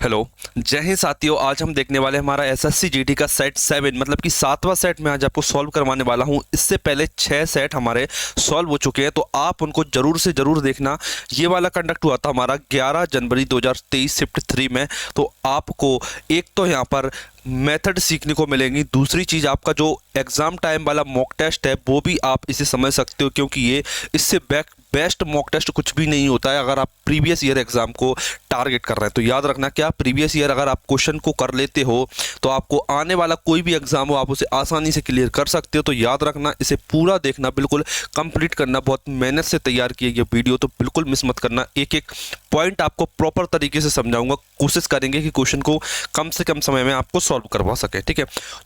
Hello, जय हिंद साथियों। आज हम देखने वाले हैं हमारा एसएससी जीडी का सेट 7 मतलब कि 7वां सेट में आज आपको सॉल्व करवाने वाला हूं। इससे पहले 6 सेट हमारे सॉल्व हो चुके हैं, तो आप उनको जरूर से जरूर देखना। ये वाला कंडक्ट हुआ था हमारा 11 जनवरी 2023 शिफ्ट 3 में। तो आपको एक तो यहाँ पर मेथड सीखने को मिलेंगी, दूसरी चीज़ आपका जो एग्ज़ाम टाइम वाला मॉक टेस्ट है वो भी आप इसे समझ सकते हो, क्योंकि ये इससे बेस्ट मॉक टेस्ट कुछ भी नहीं होता है अगर आप प्रीवियस ईयर एग्जाम को टारगेट कर रहे हैं। तो याद रखना, क्या प्रीवियस ईयर अगर आप क्वेश्चन को कर लेते हो तो आपको आने वाला कोई भी एग्जाम हो आप उसे आसानी से क्लियर कर सकते हो। तो याद रखना, इसे पूरा देखना, बिल्कुल कंप्लीट करना। बहुत मेहनत से तैयार किया ये वीडियो, तो बिल्कुल मिस मत करना। एक एक पॉइंट आपको प्रॉपर तरीके से समझाऊंगा। कोशिश करेंगे कि क्वेश्चन को कम से कम समय में आपको सॉल्व करवा सके। ठीक है,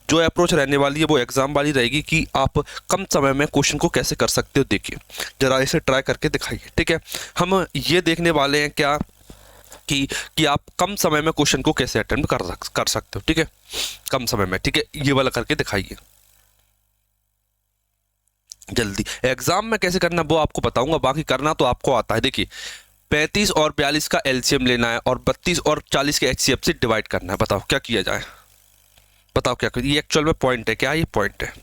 जो अप्रोच रहने वाली है वो एग्जाम वाली रहेगी कि आप कम समय में क्वेश्चन को कैसे कर सकते हो। देखिए जरा इसे ट्राई करके दिखाइए। ठीक है, हम ये देखने वाले हैं क्या कि आप कम समय में क्वेश्चन को कैसे अटेम्प्ट कर सकते हो। ठीक है, कम समय में। ठीक है, ये वाला करके दिखाइए जल्दी। एग्जाम में कैसे करना वो आपको बताऊंगा, बाकी करना तो आपको आता है। देखिए 35 और 42 का एलसीएम लेना है और 32 और 40 के एचसीएफ से डिवाइड करना है। बताओ क्या किया जाए, बताओ क्या। ये एक्चुअल में पॉइंट है क्या? ये पॉइंट है।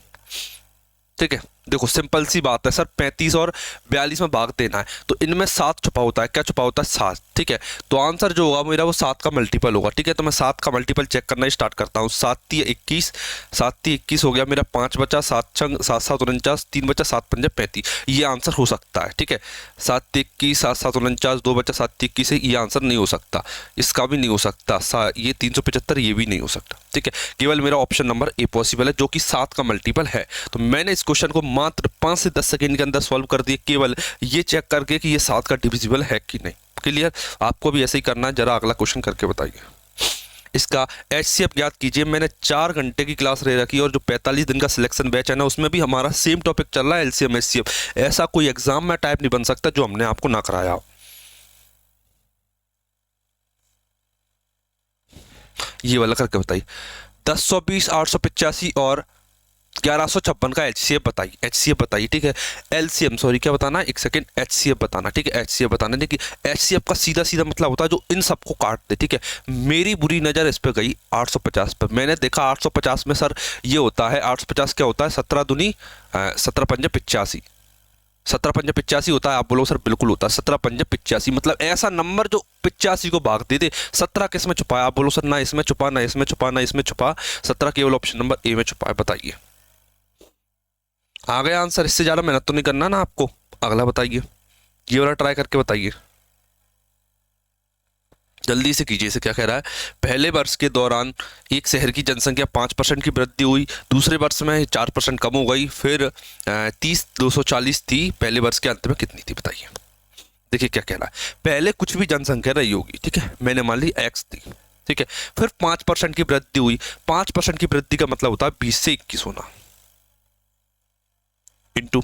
ठीक है, देखो सिंपल सी बात है सर, 35 और 42 में भाग देना है तो इनमें 7 छुपा होता है। क्या छुपा होता है? 7। ठीक है, तो आंसर जो होगा मेरा वो 7 का मल्टीपल होगा। ठीक है, तो मैं 7 का मल्टीपल चेक करना स्टार्ट करता हूँ। 7 × 21, 7 × 21 हो गया मेरा, 5 बचा, 7 छंग 7 7 49, 3 बचा, 7 पंजे 35। ये आंसर हो सकता है। ठीक है, 7 × 21, 7 7 49, 2 बचा, 7 × 21 है, ये आंसर नहीं हो सकता। इसका भी नहीं हो सकता। ये 375, ये भी नहीं हो सकता। ठीक है, केवल मेरा ऑप्शन नंबर ए पॉसिबल है, जो कि 7 का मल्टीपल है। तो मैंने इस क्वेश्चन को मात्र 5 से 10 सेकंड के अंदर सॉल्व कर दिए, केवल ये चेक करके कि ये 7 का डिविजिबल है कि नहीं। क्लियर? आपको भी ऐसे ही करना है। जरा अगला क्वेश्चन करके बताइए। इसका एचसीएफ ज्ञात कीजिए। मैंने 4 घंटे की क्लास ले रखी है और जो 45 दिन का सिलेक्शन बैच है ना, उसमें भी हमारा सेम टॉपिक चल रहा है, एलसीएम एचसीएफ। ऐसा कोई एग्जाम में टाइप नहीं बन सकता जो हमने आपको ना कराया हो। ये वाला करके बताइए। 1020, 885 और 1156 का एचसीएफ बताइए। एचसीएफ बताइए। ठीक है, एलसीएम सॉरी क्या बताना है, एक सेकंड, एचसीएफ बताना। ठीक है, एचसीएफ बताना। देखिए एचसीएफ का सीधा सीधा मतलब होता है जो इन सबको काट दे। ठीक है, मेरी बुरी नज़र इस पे गई 850 पर। मैंने देखा 850 में सर ये होता है, 850 क्या होता है, 17 दूनी 17 पंजे 85, 17 पंजे 85 होता है। आप बोलो सर बिल्कुल होता है 17 पंजे 85, मतलब ऐसा नंबर जो 85 को भाग दे दे। 17 किस में छुपा है? आप बोलो सर ना इसमें छुपा, ना इसमें छुपा, ना इसमें छुपा, 17 केवल ऑप्शन नंबर ए में छुपा है। बताइए, आ गया आंसर? इससे ज़्यादा मेहनत तो नहीं करना ना आपको। अगला बताइए, ये वाला ट्राई करके बताइए, जल्दी से कीजिए। इसे क्या कह रहा है? पहले वर्ष के दौरान एक शहर की जनसंख्या 5% की वृद्धि हुई, दूसरे वर्ष में 4% कम हो गई, फिर 30,240 थी, पहले वर्ष के अंत में कितनी थी? बताइए। देखिए क्या कह रहा है, पहले कुछ भी जनसंख्या रही होगी। ठीक है, मैंने मान ली x थी। ठीक है, फिर 5% की वृद्धि हुई। 5% की वृद्धि का मतलब होता है 20 से 21 होना, इंटू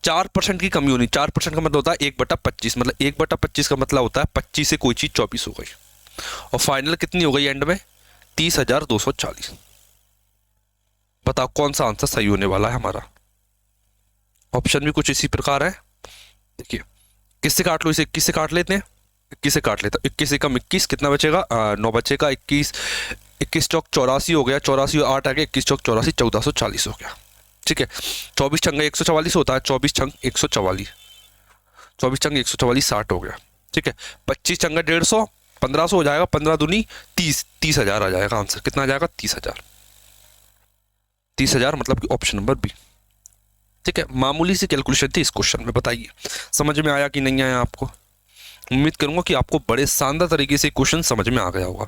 4% की कमी होनी। 4% का मतलब होता है 1/25, मतलब 1/25 का मतलब होता है 25 से कोई चीज 24 हो गई, और फाइनल कितनी हो गई एंड में? 30,240। बताओ कौन सा आंसर सही होने वाला है हमारा? ऑप्शन भी कुछ इसी प्रकार है। देखिए, किससे काट लो इसे? 21 से काट लेते हैं, 21 से काट लेते हैं। 21 से कम 21 कितना बचेगा? 9 बचेगा। 21 21 चौक 84 हो गया, 84 और 8 आ गया, 21 चौक 84, 1440 हो गया। ठीक है, 24 छंग 144 होता है, 24 छंग 144, 24 छंग 144 60 हो गया। ठीक है, 25 छंग 150, 1500 हो जाएगा, 15 दूनी 30, 30,000 आ जाएगा आंसर। कितना आ जाएगा? 30,000। 30,000 मतलब कि ऑप्शन नंबर बी। ठीक है, मामूली सी कैलकुलेशन थी इस क्वेश्चन में। बताइए समझ में आया कि नहीं आया आपको? उम्मीद करूंगा कि आपको बड़े शानदार तरीके से क्वेश्चन समझ में आ गया होगा।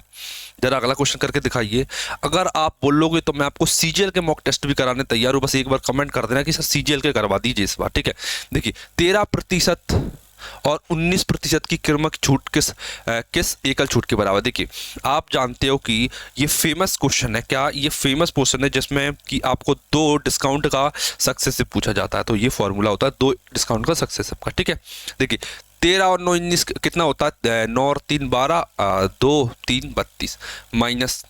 जरा अगला क्वेश्चन करके दिखाइए। अगर आप बोलोगे तो मैं आपको सीजीएल के मॉक टेस्ट भी कराने तैयार हूँ, बस एक बार कमेंट कर देना कि सर सीजीएल के करवा दीजिए इस बार। ठीक है, देखिए 13% और 19% की क्रमिक छूट किस एकल छूट के बराबर? देखिए आप जानते हो कि ये फेमस क्वेश्चन है। क्या? ये फेमस क्वेश्चन है जिसमें कि आपको 2 डिस्काउंट का सक्सेसिव पूछा जाता है। तो ये फॉर्मूला होता है 2 डिस्काउंट का सक्सेसिव का। ठीक है, देखिए 13 और 9 19 कितना होता है? 9 और 3 12, 2 3 32, माइनस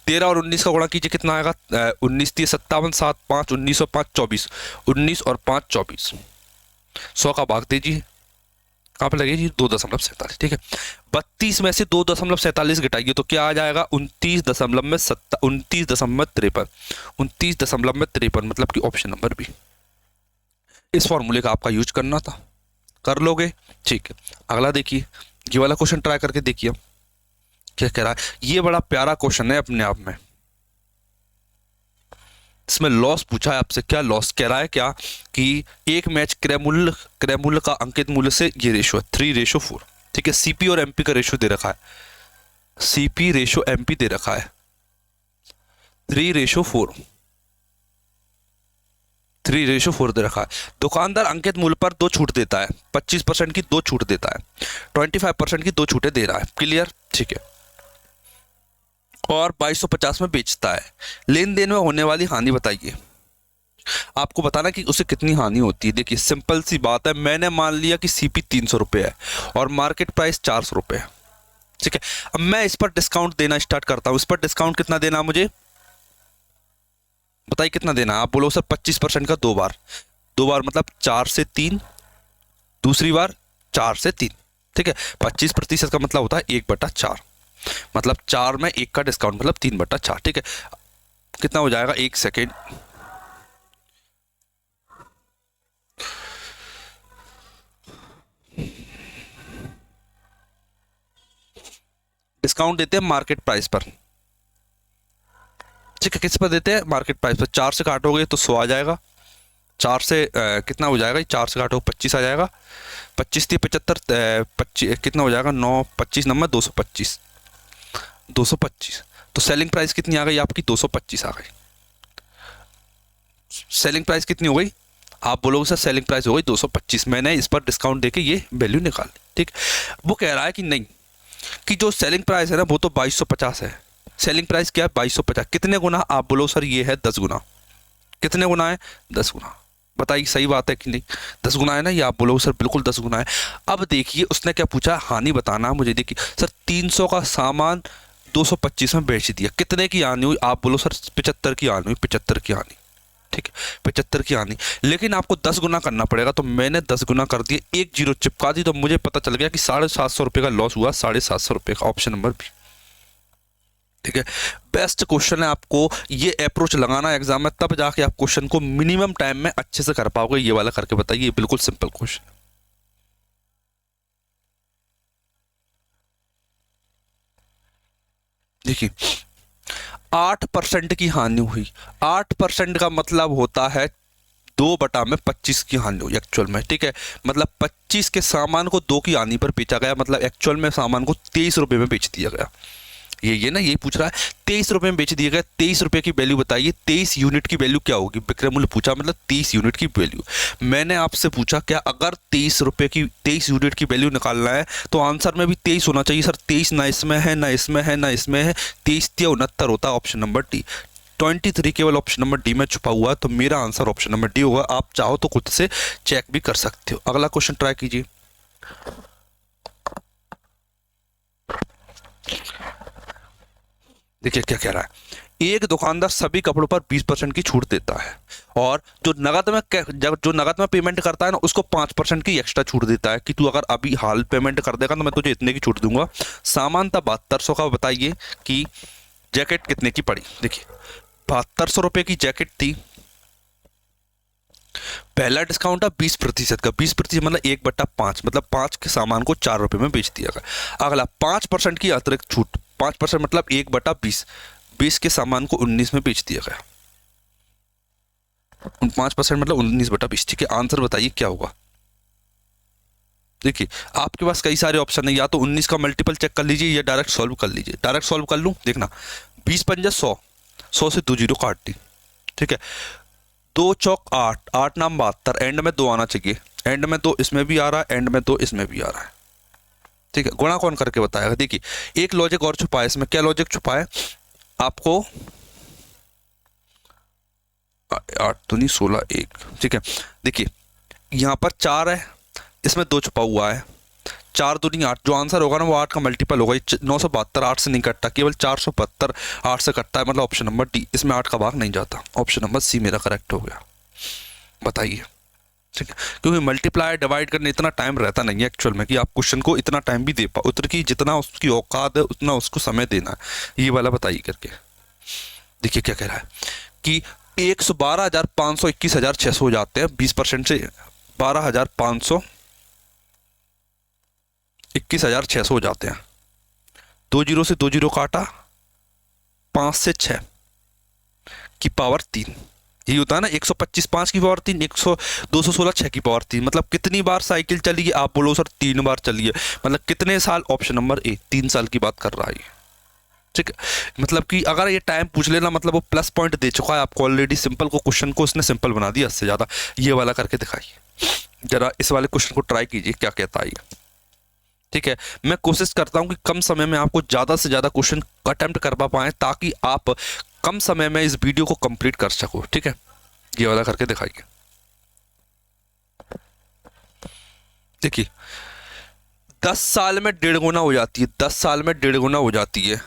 13 और 19 का गुणा कीजिए, कितना आएगा? 19 3 57, 7 5 19 और 5 24, 19 और 5 24, 100 का भाग दीजिए, कहाँ पे लगेगी जी, 2.47, ठीक है। 32 में से 2.47 घटाइए तो क्या आ जाएगा, 29.53, मतलब कि ऑप्शन नंबर बी। इस फॉर्मूले का आपका यूज करना था, कर लोगे, ठीक है। अगला देखिए, ये वाला क्वेश्चन ट्राई करके देखिए क्या कह रहा है। ये बड़ा प्यारा क्वेश्चन है अपने आप में। इसमें लॉस पूछा है आपसे, क्या लॉस कह रहा है, क्या कि एक मैच क्रय मूल्य का अंकित मूल्य से ये रेशो है 3:4, ठीक है। सीपी और एमपी का रेशो दे रखा है, सीपी रेशो एमपी दे रखा है 3:4, 3:4 दे रखा है। दुकानदार अंकित मूल्य पर 2 छूट देता है, 25% की 2 छूट देता है, 25% की 2 छूटें दे रहा है, क्लियर, ठीक है। और 2250 में बेचता है। लेन देन में होने वाली हानि बताइए। आपको बताना कि उसे कितनी हानि होती है। देखिए सिंपल सी बात है, मैंने मान लिया कि सीपी 300 रुपये है और मार्केट प्राइस 400 रुपये है, ठीक है। अब मैं इस पर डिस्काउंट देना स्टार्ट करता हूं। इस पर डिस्काउंट कितना देना मुझे बताइए, कितना देना। आप बोलो सर 25% का 2 बार, 2 बार मतलब 4 से 3, दूसरी बार 4 से 3, ठीक है। 25% का मतलब होता है 1/4, मतलब 4 में 1 का डिस्काउंट मतलब 3/4, ठीक है। कितना हो जाएगा, 1 सेकेंड, डिस्काउंट देते हैं मार्केट प्राइस पर, ठीक है। किस पर देते हैं, मार्केट प्राइस पर। 4 से काटोगे तो 100 आ जाएगा, 4 से कितना हो जाएगा, 4 से काटोगे 25 आ जाएगा, 25 3 75, 25 कितना हो जाएगा, 9 25 नंबर 225, 225। तो सेलिंग प्राइस कितनी आ गई आपकी, 225 आ गई। सेलिंग प्राइस कितनी हो गई, आप बोलोगे सर सेलिंग प्राइस हो गई 225, मैंने इस पर डिस्काउंट देके ये वैल्यू निकाली, ठीक। वो कह रहा है कि नहीं, कि जो सेलिंग प्राइस है ना वो तो 2250 है। सेलिंग प्राइस क्या है, 2250, कितने गुना, आप बोलो सर ये है 10 गुना। कितने गुना है, 10 गुना। बताइए सही बात है कि नहीं, 10 गुना है ना, ये आप बोलो सर बिल्कुल 10 गुना है। अब देखिए उसने क्या पूछा, हानि बताना मुझे। देखिए सर 300 का सामान 225 में बेच दिया, कितने की हानि हुई, आप बोलो सर 75 की हानि हुई, 75 की हानि, ठीक है, 75 की हानि। लेकिन आपको 10 गुना करना पड़ेगा, तो मैंने 10 गुना कर दिया, 1 जीरो चिपका दी, तो मुझे पता चल गया कि 750 रुपये का लॉस हुआ, 750 रुपये का, ऑप्शन नंबर बी, ठीक है। बेस्ट क्वेश्चन है, आपको ये अप्रोच लगाना एग्जाम में, तब जाके आप क्वेश्चन को मिनिमम टाइम में अच्छे से कर पाओगे। ये वाला करके बताइए, ये बिल्कुल सिंपल क्वेश्चन है। देखिए 8% की हानि हुई, 8% का मतलब होता है 2/25 की हानि हुई एक्चुअल में, ठीक है। मतलब 25 के सामान को 2 की हानि पर बेचा गया, मतलब एक्चुअल में सामान को 23 रुपये में बेच दिया गया। ये ना, यही पूछ रहा है, 23 रुपये में बेच दिया गया। 23 रुपये की वैल्यू बताइए, 23 यूनिट की वैल्यू क्या होगी, विक्रय मूल्य पूछा, मतलब 30 यूनिट की वैल्यू। मैंने आपसे पूछा क्या, अगर 23 रुपये की 23 यूनिट की वैल्यू निकालना है तो आंसर में भी 23 होना चाहिए। सर 23 ना इसमें है, ना इसमें है, ना इसमें है, 23 या 69 होता है, ऑप्शन नंबर डी। 23 केवल ऑप्शन नंबर डी में छुपा हुआ है, तो मेरा आंसर ऑप्शन नंबर डी होगा। आप चाहो तो खुद से चेक भी कर सकते हो। अगला क्वेश्चन ट्राई कीजिए। देखिए क्या कह रहा है, एक दुकानदार सभी कपड़ों पर 20% की छूट देता है, और जो नगद में पेमेंट करता है ना उसको 5% की एक्स्ट्रा छूट देता है, कि तू अगर अभी हाल पेमेंट कर देगा तो मैं तुझे इतने की छूट दूंगा। सामान था 7200 का, बताइए कि जैकेट कितने की पड़ी। देखिए 7200 रुपये की जैकेट थी, पहला डिस्काउंट था 20% का, 20% मतलब 1/5, मतलब 5 के सामान को 4 रुपये में बेच दिया गया। अगला 5% की अतिरिक्त छूट, 5% मतलब 1/20, 20 के सामान को 19 में बेच दिया गया। 5% मतलब 19/20, ठीक है। आंसर बताइए क्या होगा। देखिए आपके पास कई सारे ऑप्शन है, या तो 19 का मल्टीपल चेक कर लीजिए या डायरेक्ट सॉल्व कर लीजिए। डायरेक्ट सॉल्व कर लूँ, देखना 20 पंजा 100, 100 से 2 जीरो काट दी, ठीक है। 2 चौक 8, 8 नाम 72, एंड में 2 आना चाहिए, एंड में 2 इसमें भी आ रहा है, एंड में 2 इसमें भी आ रहा है, ठीक है। गुणा कौन करके बताएगा। देखिए एक लॉजिक और छुपा है इसमें, क्या लॉजिक छुपा है आपको, 8 दूनी 16 1, ठीक है। देखिए यहाँ पर 4 है, इसमें 2 छुपा हुआ है, 4 दूनी 8, जो आंसर होगा ना वो 8 का मल्टीपल होगा। 972 8 से नहीं कटता, केवल 472 8 से कटता है, मतलब ऑप्शन नंबर डी, इसमें 8 का भाग नहीं जाता। ऑप्शन नंबर सी मेरा करेक्ट हो गया। बताइए ठीक है, क्योंकि मल्टीप्लाई डिवाइड करने इतना टाइम रहता नहीं है एक्चुअल में कि आप क्वेश्चन को इतना टाइम भी दे पाओ, उतना की जितना उसकी औकात है उतना उसको समय देना है। ये वाला बताइए करके। देखिए क्या कह रहा है कि 112,000 500 21,600 हो जाते हैं 20% से, 12,500 21,600 हो जाते हैं। 2 जीरो से 2 जीरो काटा, 5 से 6 की पावर 3, यही होता है ना। 125 5 की पावर 3, 100 216 6 की पावर 3, मतलब कितनी बार साइकिल चली है? आप बोलो सर 3 बार चली है, मतलब कितने साल? ऑप्शन नंबर ए 3 साल की बात कर रहा है। ठीक है, मतलब कि अगर ये टाइम पूछ लेना मतलब वो प्लस पॉइंट दे चुका है आपको ऑलरेडी। सिंपल को क्वेश्चन को उसने सिंपल बना दिया इससे ज़्यादा। ये वाला करके दिखाइए जरा, इस वाले क्वेश्चन को ट्राई कीजिए क्या कहता है। ठीक है, मैं कोशिश करता हूं कि कम समय में आपको ज़्यादा से ज़्यादा क्वेश्चन अटेम्प्ट करवा पाएँ ताकि आप कम समय में इस वीडियो को कंप्लीट कर सको। ठीक है, ये वाला करके दिखाइए। देखिए 10 साल में 1.5 गुना हो जाती है, 10 साल में 1.5 गुना हो जाती है।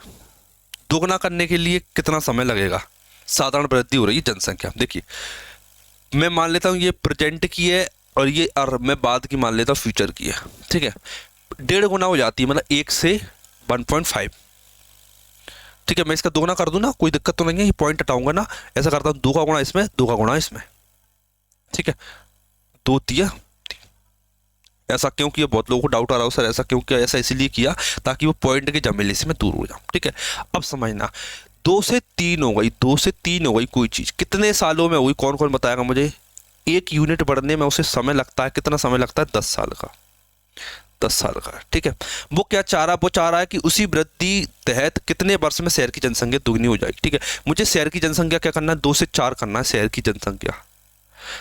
दोगुना करने के लिए कितना समय लगेगा? साधारण वृद्धि हो रही है जनसंख्या। देखिए मैं मान लेता हूँ ये प्रेजेंट की है और ये और मैं बाद की मान लेता हूँ फ्यूचर की है। ठीक है, 1.5 गुना हो जाती है, मतलब 1 से 1.5। ठीक है, मैं इसका दोगुना कर दूं ना, कोई दिक्कत तो नहीं है। ये पॉइंट हटाऊंगा ना, ऐसा करता हूँ 2 का गुणा इसमें, 2 का गुणा इसमें। ठीक है, 2 तिया, ऐसा क्यों किया? बहुत लोगों को डाउट आ रहा हो सर ऐसा क्यों किया? ऐसा इसीलिए किया ताकि वो पॉइंट के झमेले से मैं दूर हो जाऊं। ठीक है, अब समझना, 2 से 3 हो गई, 2 से 3 हो गई कोई चीज, कितने सालों में हुई? कौन कौन बताएगा मुझे? 1 यूनिट बढ़ने में उसे समय लगता है, कितना समय लगता है? 10 साल का, 10 साल का। ठीक है, वो क्या चाह रहा है? वो चाह रहा है कि उसी वृद्धि तहत कितने वर्ष में शहर की जनसंख्या दुगनी हो जाएगी। ठीक है, मुझे शहर की जनसंख्या क्या करना है? 2 से 4 करना है। शहर की जनसंख्या,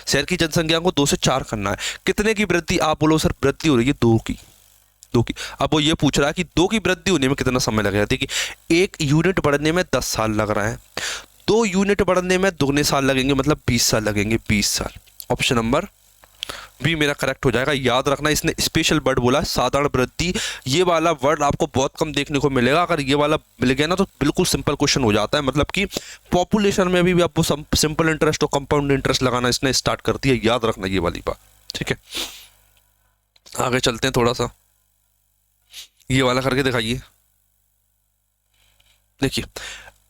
शहर की जनसंख्या को 2 से 4 करना है। कितने की वृद्धि? आप बोलो सर वृद्धि हो रही है 2 की, 2 की। अब वो ये पूछ रहा है कि 2 की वृद्धि होने में कितना समय लगेगा। देखिए 1 यूनिट बढ़ने में 10 साल लग रहा है, 2 यूनिट बढ़ने में दुगने साल लगेंगे, मतलब 20 साल लगेंगे, 20 साल। ऑप्शन नंबर बी मेरा करेक्ट हो जाएगा। याद रखना इसने स्पेशल वर्ड बोला साधारण वृद्धि, ये वाला वर्ड आपको बहुत कम देखने को मिलेगा। अगर ये वाला मिल गया ना तो बिल्कुल सिंपल क्वेश्चन हो जाता है, मतलब कि पॉपुलेशन में भी आपको सिंपल इंटरेस्ट और कंपाउंड इंटरेस्ट लगाना इसने स्टार्ट कर दिया। याद रखना ये वाली बात। ठीक है, आगे चलते हैं थोड़ा सा, ये वाला करके दिखाइए। देखिए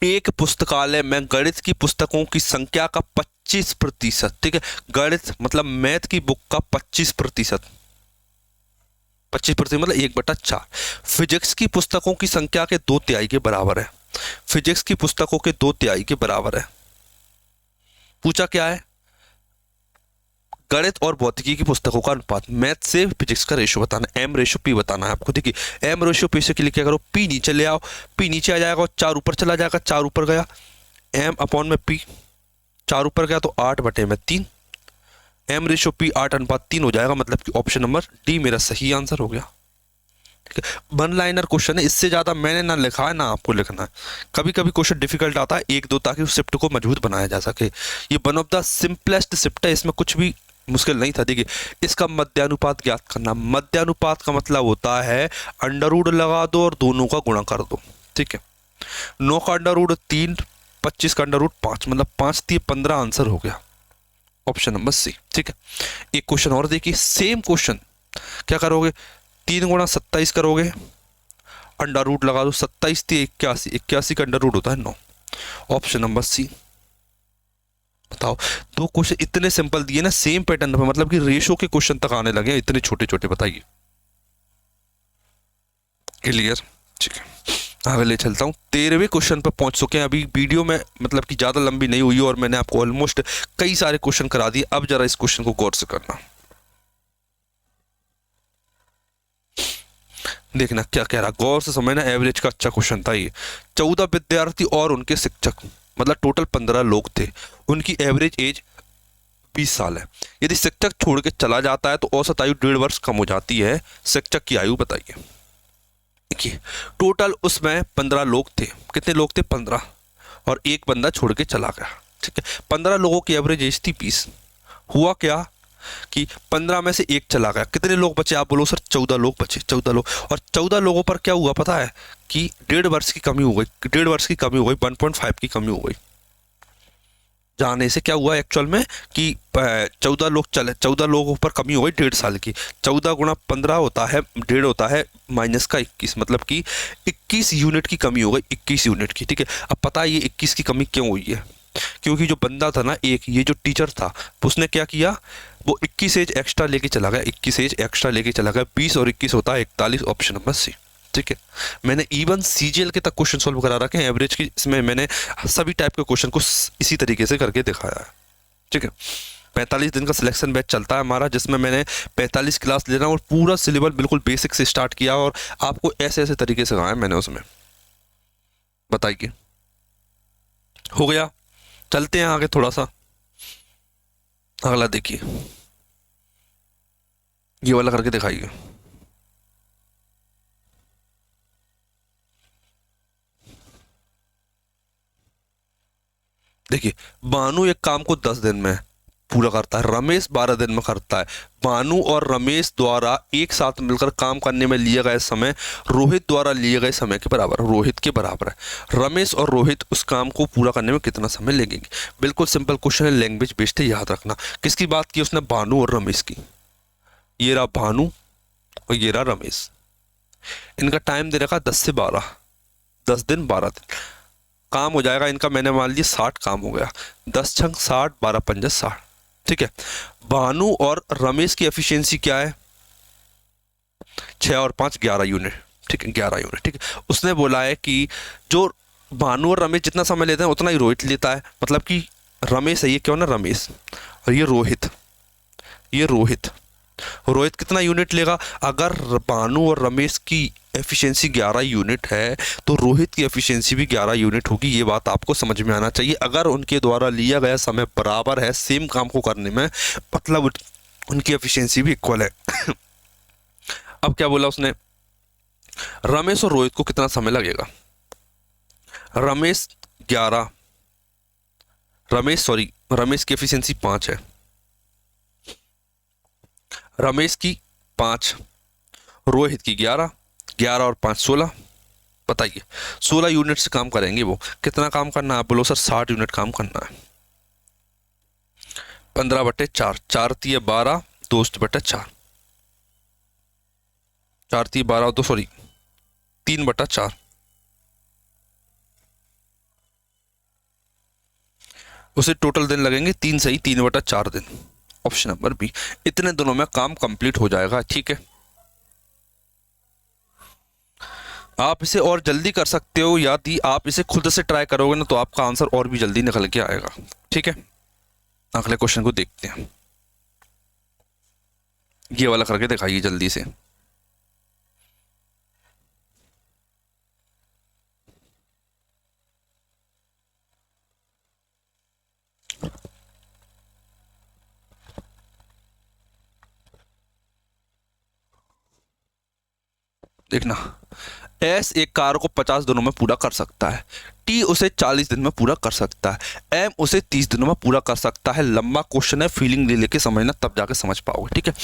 एक पुस्तकालय में गणित की पुस्तकों की संख्या का 25%। ठीक है, गणित मतलब मैथ की बुक का 25%, 25% मतलब 1/4। फिजिक्स की पुस्तकों की संख्या के 2/3 के बराबर है। फिजिक्स की पुस्तकों के 2/3 के बराबर है। पूछा क्या है? गणित और भौतिकी की पुस्तकों का अनुपात, मैथ से फिजिक्स का रेशियो बताना, एम रेशियो पी बताना है आपको। देखिए एम रेशियो पी से के लिए क्या करो? पी नीचे ले आओ, पी नीचे आ जाएगा और 4 ऊपर चला जाएगा, 4 ऊपर गया, एम अपॉन में पी, 4 ऊपर गया तो 8/3, एम रेशियो पी 8:3 हो जाएगा, मतलब कि ऑप्शन नंबर डी मेरा सही आंसर हो गया। ठीक है, 1 लाइनर क्वेश्चन है, इससे ज्यादा मैंने ना लिखा है ना आपको लिखना है। कभी कभी क्वेश्चन डिफिकल्ट आता है 1-2 ताकि उस शिफ्ट को मजबूत बनाया जा सके। ये one of the simplest shift है, इसमें कुछ भी मुश्किल नहीं था। देखिए इसका मध्यानुपात ज्ञात करना, मध्यानुपात का मतलब होता है अंडर रूट लगा दो और दोनों का गुणा कर दो। ठीक है, 9 का अंडर रूट 3, 25 का अंडर रूट 5, मतलब 5 3 15 आंसर हो गया, ऑप्शन नंबर सी। ठीक है, एक क्वेश्चन और देखिए, सेम क्वेश्चन क्या करोगे? 3 गुणा 27 करोगे, अंडर रूट लगा दो, 27 3 81, 81 का अंडर रूट होता है 9, ऑप्शन नंबर सी। बताओ, 2 क्वेश्चन इतने सिंपल दिए ना सेम पैटर्न पे, मतलब कि रेशो के क्वेश्चन तक आने लगे इतने छोटे छोटे। बताइए क्लियर? ठीक है, आगे ले चलता हूँ। 13वें क्वेश्चन पर पहुंच चुके हैं। अभी वीडियो में मतलब कि ज्यादा लंबी नहीं हुई और मैंने आपको ऑलमोस्ट कई सारे क्वेश्चन करा दिए। अब जरा इस क्वेश्चन को गौर से करना, देखना क्या कह रहा, गौर से समझना। एवरेज का अच्छा क्वेश्चन था ये। 14 विद्यार्थी और उनके शिक्षक, मतलब टोटल 15 लोग थे, उनकी एवरेज एज 20 साल है। यदि शिक्षक छोड़ के चला जाता है तो औसत आयु 1.5 वर्ष कम हो जाती है। शिक्षक की आयु बताइए। देखिए टोटल उसमें 15 लोग थे, कितने लोग थे? 15, और एक बंदा छोड़ के चला गया। ठीक है, 15 लोगों की एवरेज एज थी 20। हुआ क्या कि 15 में से एक चला गया, कितने लोग बचे? आप बोलो सर 14 लोग बचे, 14 लोग। और 14 लोगों पर क्या हुआ पता है? कि 1.5 वर्ष की कमी हो गई, 1.5 वर्ष की कमी हो गई, 1.5 की कमी हो गई। जाने से क्या हुआ एक्चुअल में कि 14 लोगों पर कमी हो गई 1.5 साल की। 14 × 15 होता है 1.5 होता है माइनस का 21, मतलब कि 21 यूनिट की कमी हो गई, 21 यूनिट की। ठीक है, अब पता है ये 21 की कमी क्यों हुई है? क्योंकि जो बंदा था ना, एक ये जो टीचर था, उसने क्या किया, वो 21 एज एक्स्ट्रा लेके चला गया, 21 एज एक्स्ट्रा लेके चला गया। 20 और 21 होता है 41, ऑप्शन नंबर सी। ठीक है, मैंने इवन सीजीएल के तक क्वेश्चन सॉल्व करा रखे हैं एवरेज की, इसमें मैंने सभी टाइप के क्वेश्चन को इसी तरीके से करके दिखाया है। ठीक है, 45 दिन का सिलेक्शन बैच चलता है हमारा, जिसमें मैंने 45 क्लास ले रहा हूँ और पूरा सिलेबस बिल्कुल बेसिक से स्टार्ट किया और आपको ऐसे ऐसे तरीके से कहा है मैंने उसमें। बताइए, हो गया? चलते हैं आगे थोड़ा सा। अगला देखिए, ये वाला करके दिखाइए। देखिए, बानू एक काम को 10 दिन में पूरा करता है, रमेश 12 दिन में करता है। बानू और रमेश द्वारा एक साथ मिलकर काम करने में लिया गया समय रोहित द्वारा लिए गए समय के बराबर, रोहित के बराबर है। रमेश और रोहित उस काम को पूरा करने में कितना समय लगेंगे? बिल्कुल सिंपल क्वेश्चन है, लैंग्वेज बेस्ड है, याद रखना। किसकी बात की उसने? बानू और रमेश की। ये रहा भानु और ये रहा रमेश। इनका टाइम दे रखा 10 से 12, 10 दिन 12 दिन काम हो जाएगा इनका। मैंने मान लिया 60 काम हो गया, 10 छंग 60, 12 पंजा 60। ठीक है, भानु और रमेश की एफिशिएंसी क्या है? 6 और 5 11 यूनिट। ठीक है, 11 यूनिट। ठीक है, उसने बोला है कि जो भानु और रमेश जितना समय लेते हैं उतना ही रोहित लेता है, मतलब कि रमेश है ये, क्यों ना रमेश, और ये रोहित, ये रोहित। रोहित कितना यूनिट लेगा? अगर भानु और रमेश की एफिशिएंसी 11 यूनिट है तो रोहित की एफिशिएंसी भी 11 यूनिट होगी। ये बात आपको समझ में आना चाहिए। अगर उनके द्वारा लिया गया समय बराबर है सेम काम को करने में, मतलब उनकी एफिशिएंसी भी इक्वल है। अब क्या बोला उसने? रमेश और रोहित को कितना समय लगेगा? रमेश 11, रमेश की एफिशिएंसी 5 है, रमेश की 5, रोहित की 11, 11 और 5 16। बताइए, 16 यूनिट से काम करेंगे। वो कितना काम करना है? बोलो सर 60 यूनिट काम करना है। 15/4, 4 × 12, 2/4, 4 × 12 2 सॉरी 3/4। उसे टोटल दिन लगेंगे 3 सही 3/4 दिन, ऑप्शन नंबर बी। इतने दिनों में काम कंप्लीट हो जाएगा। ठीक है, आप इसे और जल्दी कर सकते हो, यदि आप इसे खुद से ट्राई करोगे ना तो आपका आंसर और भी जल्दी निकल के आएगा। ठीक है, अगले क्वेश्चन को देखते हैं। ये वाला करके दिखाइए जल्दी से। देखना, एस एक कार्य को 50 दिनों में पूरा कर सकता है, टी उसे 40 दिन में पूरा कर सकता है, एम उसे 30 दिनों में पूरा कर सकता है। लंबा क्वेश्चन है, फीलिंग ले लेके समझना तब जाके समझ पाओगे। ठीक है,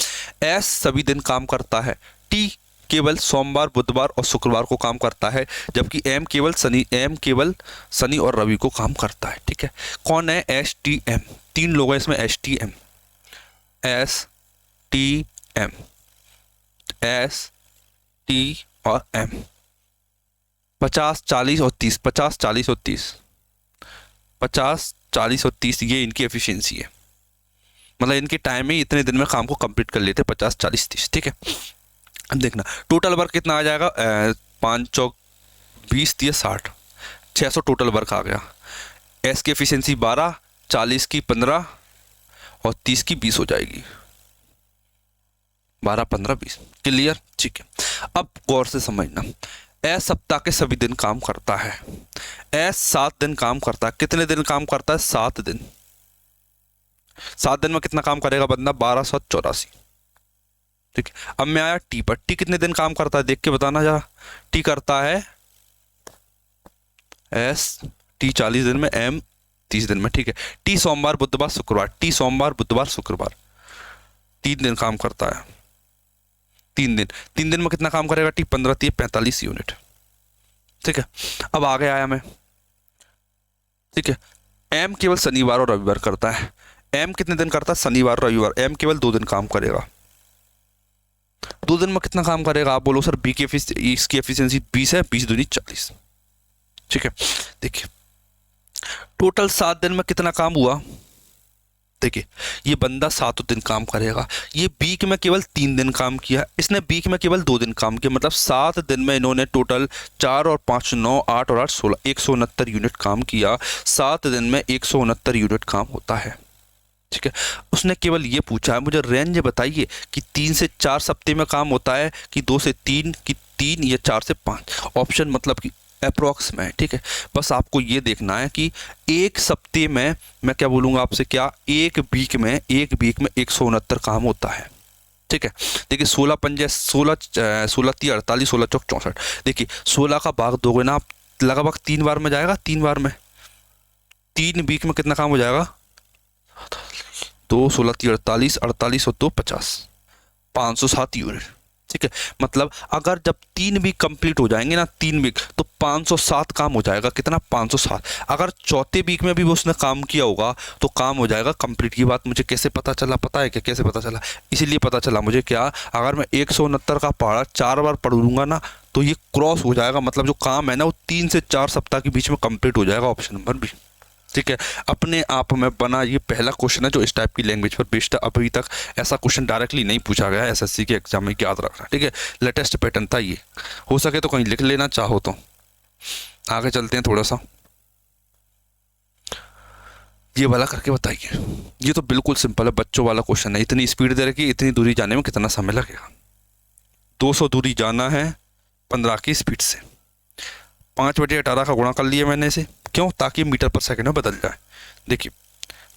एस सभी दिन काम करता है, टी केवल सोमवार, बुधवार और शुक्रवार को काम करता है, जबकि एम केवल शनि और रवि को काम करता है। ठीक है, कौन है? S T M. 3 लोग हैं इसमें, S T M, S T M, S T और एम। 50 40 और 30, 50 40 और 30, 50 40 और 30 ये इनकी एफिशिएंसी है, मतलब इनके टाइम में इतने दिन में काम को कंप्लीट कर लेते 50 40 30। ठीक है, अब देखना टोटल वर्क कितना आ जाएगा? 5 चौक 20 30 60, 600 टोटल वर्क आ गया। एस की एफिशिएंसी 12, 40 की 15 और 30 की 20 हो जाएगी, 12 15 20। क्लियर? ठीक है, अब गौर से समझना, एस सप्ताह के सभी दिन काम करता है, एस 7 दिन काम करता है। कितने दिन काम करता है? 7 दिन। 7 दिन में कितना काम करेगा बंदा? 12 7 84। ठीक है, अब मैं आया टी पर। टी कितने दिन काम करता है देख के बताना जरा। टी करता है एस, टी 40 दिन में, एम 30 दिन में। ठीक है, टी सोमवार बुधवार शुक्रवार, टी सोमवार बुधवार शुक्रवार 3 दिन काम करता है। 3 दिन में कितना काम करेगा? T 15 30 45 unit. ठीक है, अब आगे आया मैं। ठीक है, एम केवल शनिवार और रविवार करता है। एम कितने दिन करता है? शनिवार रविवार। एम केवल 2 दिन काम करेगा। 2 दिन में कितना काम करेगा? आप बोलो सर बी की इसकी एफिशिएंसी 20 है, 20 दूनी 40। ठीक है, देखिए टोटल 7 दिन में कितना काम हुआ? देखिए ये बंदा 7 दिन काम करेगा, ये वीक में केवल 3 दिन काम किया, इसने वीक में केवल 2 दिन काम किया, मतलब 7 दिन में इन्होंने टोटल 4 और 5 9 8 और 8 16 169 यूनिट काम किया। 7 दिन में 169 यूनिट काम होता है। ठीक है, उसने केवल ये पूछा है मुझे रेंज बताइए कि 3 से 4 सप्ताह में काम होता है कि 2 से 3 कि 3 या 4 से 5। ऑप्शन मतलब कि अप्रोक्स में। ठीक है, बस आपको ये देखना है कि एक सप्ताह में मैं क्या बोलूँगा आपसे, क्या एक वीक में 169 काम होता है। ठीक है, देखिए 16 पंजे 16 16 3 48 16 चौक 64। देखिए 16 का भाग दोगे ना आप, लगभग 3 बार में जाएगा। 3 बार में 3 वीक में कितना काम हो जाएगा? 2 16 3 48 48 और 2 50 507 यूनिट। ठीक है, मतलब अगर जब 3 वीक कंप्लीट हो जाएंगे ना, 3 वीक, तो 507 काम हो जाएगा। कितना? 507। अगर चौथे वीक में भी वो उसने काम किया होगा तो काम हो जाएगा कंप्लीट। ये बात मुझे कैसे पता चला? पता है क्या कैसे पता चला? इसीलिए पता चला मुझे, क्या अगर मैं 169 का पहाड़ा 4 बार पढ़ लूँगा ना तो ये क्रॉस हो जाएगा, मतलब जो काम है ना वो 3 से 4 सप्ताह के बीच में कंप्लीट हो जाएगा। Option number B. ठीक है, अपने आप में बना ये पहला क्वेश्चन है जो इस टाइप की लैंग्वेज पर बेस्ड है। अभी तक ऐसा क्वेश्चन डायरेक्टली नहीं पूछा गया एसएससी के एग्जाम में, याद रखना। ठीक है, लेटेस्ट पैटर्न था ये, हो सके तो कहीं लिख लेना चाहो तो। आगे चलते हैं थोड़ा सा, ये वाला करके बताइए। ये तो बिल्कुल सिंपल है, बच्चों वाला क्वेश्चन है। इतनी स्पीड दे रखी, इतनी दूरी जाने में कितना समय लगेगा? 200 दूरी जाना है 15 की स्पीड से। 5 बटे 18 का गुणा कर लिया मैंने इसे, क्यों? ताकि मीटर पर सेकंड में बदल जाए। देखिए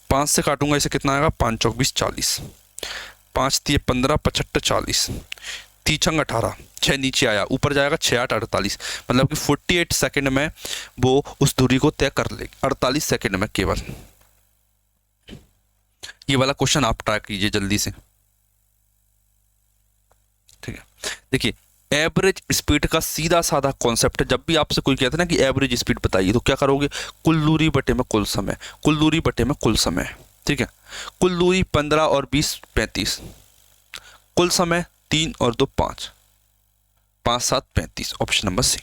5 से काटूंगा इसे, कितना आएगा? 5 चौक 20 40, 5 3 15 75 40, 3 छंग 18, 6 नीचे आया, ऊपर जाएगा 6 8 48, मतलब कि 48 सेकंड में वो उस दूरी को तय कर लेगी। 48 सेकंड में केवल। ये वाला क्वेश्चन आप ट्राई कीजिए जल्दी से। ठीक है, देखिए एवरेज स्पीड का सीधा साधा कॉन्सेप्ट है। जब भी आपसे कोई कहता है ना कि एवरेज स्पीड बताइए, तो क्या करोगे? कुल दूरी बटे में कुल समय, कुल दूरी बटे में कुल समय। ठीक है, कुल दूरी 15 और 20 35, कुल समय 3 और 2 5, 5 7 35। ऑप्शन नंबर सी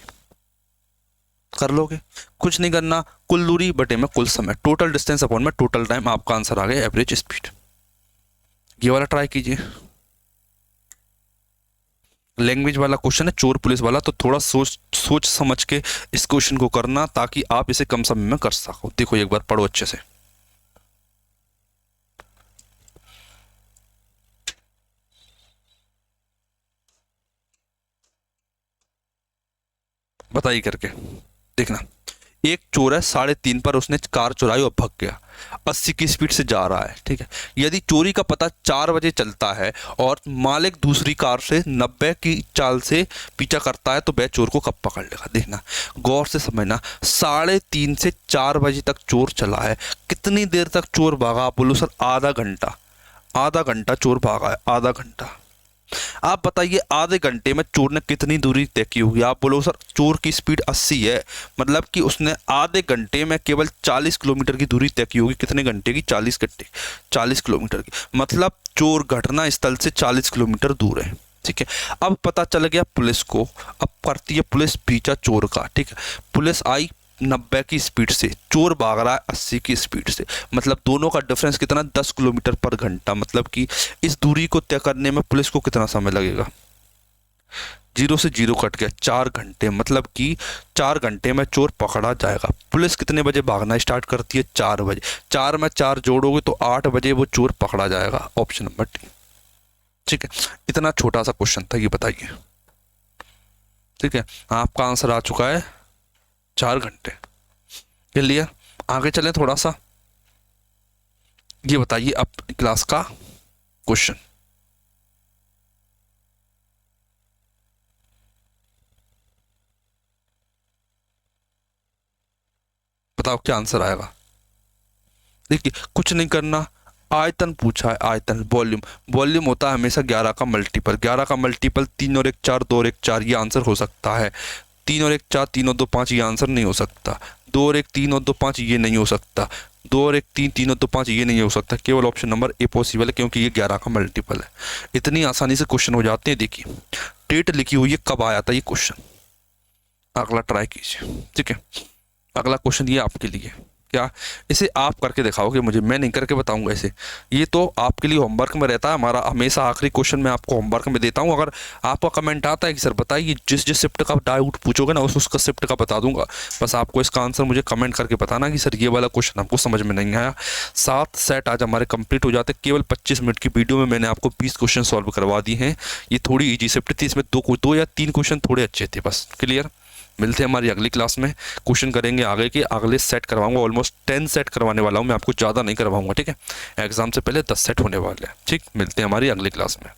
कर लोगे, कुछ नहीं करना। कुल दूरी बटे में कुल समय, टोटल डिस्टेंस अपॉन में टोटल टाइम, आपका आंसर आ गया एवरेज स्पीड। ये वाला ट्राई कीजिए। लैंग्वेज वाला क्वेश्चन है, चोर पुलिस वाला, तो थोड़ा सोच समझ के इस क्वेश्चन को करना ताकि आप इसे कम समय में कर सको। देखो एक बार पढ़ो अच्छे से, बताइए करके देखना। एक चोर है 3:30 पर, उसने कार चुराई और भाग गया, 80 की स्पीड से जा रहा है। ठीक है, यदि चोरी का पता 4 बजे चलता है और मालिक दूसरी कार से 90 की चाल से पीछा करता है तो वह चोर को कब पकड़ लेगा? देखना, गौर से समझना। 3:30 से 4 बजे तक चोर चला है, कितनी देर तक चोर भागा? आप बोलो सर आधा घंटा। आधा घंटा चोर भागा है, आधा घंटा। आप बताइए आधे घंटे में चोर ने कितनी दूरी तय की होगी? आप बोलो सर चोर की स्पीड 80 है, मतलब कि उसने आधे घंटे में केवल 40 किलोमीटर की दूरी तय की होगी। कितने घंटे की? 40 घंटे, 40 किलोमीटर की, मतलब चोर घटना स्थल से 40 किलोमीटर दूर है। ठीक है, अब पता चल गया पुलिस को। अब करती है पुलिस पीछा चोर का। ठीक है, पुलिस आई 90 की स्पीड से, चोर भाग रहा है 80 की स्पीड से, मतलब दोनों का डिफरेंस कितना? 10 किलोमीटर पर घंटा। मतलब कि इस दूरी को तय करने में पुलिस को कितना समय लगेगा? 0 से 0 कट गया, 4 घंटे, मतलब कि 4 घंटे में चोर पकड़ा जाएगा। पुलिस कितने बजे भागना स्टार्ट करती है? 4 बजे। 4 में 4 जोड़ोगे तो 8 बजे वो चोर पकड़ा जाएगा। Option number D. ठीक है, इतना छोटा सा क्वेश्चन था, ये बताइए। ठीक है, आपका आंसर आ चुका है 4 घंटे। क्लियर? आगे चलें थोड़ा सा। ये बताइए अब क्लास का क्वेश्चन, बताओ क्या आंसर आएगा? देखिए कुछ नहीं करना, आयतन पूछा है, आयतन, वॉल्यूम। वॉल्यूम होता है हमेशा 11 का मल्टीपल। 11 का मल्टीपल 3 और 1 4, 2 और 1 4, ये आंसर हो सकता है। 3 और 1 4, 3 और 2 5, ये आंसर नहीं हो सकता। 2 और 1 3 और 2 5, ये नहीं हो सकता। 2 और 1 3, 3 और 2 5, ये नहीं हो सकता। केवल ऑप्शन नंबर ए पॉसिबल है, क्योंकि ये 11 का मल्टीपल है। इतनी आसानी से क्वेश्चन हो जाते हैं। देखिए डेट लिखी हुई है, कब आया था ये क्वेश्चन। अगला ट्राई कीजिए, ठीक है। अगला क्वेश्चन ये आपके लिए, क्या इसे आप करके दिखाओगे मुझे, मैं नहीं करके बताऊंगा इसे। ये तो आपके लिए होमवर्क में रहता है हमारा, हमेशा आखिरी क्वेश्चन मैं आपको होमवर्क में देता हूँ। अगर आपका कमेंट आता है कि सर बताइए, जिस जिस शिफ्ट का डाउट पूछोगे ना उसका शिफ्ट का बता दूंगा। बस आपको इसका आंसर मुझे कमेंट करके बताना कि सर ये वाला क्वेश्चन आपको समझ में नहीं आया। 7 सेट आज हमारे कंप्लीट हो जाते। केवल 25 मिनट की वीडियो में मैंने आपको 20 क्वेश्चन सॉल्व करवा दिए हैं। ये थोड़ी ईजी शिफ्ट थी, इसमें 2 या 3 क्वेश्चन थोड़े अच्छे थे, बस। क्लियर। मिलते हैं हमारी अगली क्लास में, क्वेश्चन करेंगे आगे के। अगले सेट करवाऊंगा, ऑलमोस्ट 10 सेट करवाने वाला हूं मैं, आपको ज़्यादा नहीं करवाऊंगा, ठीक है। एग्जाम से पहले 10 सेट होने वाले हैं, ठीक। मिलते हैं हमारी अगली क्लास में।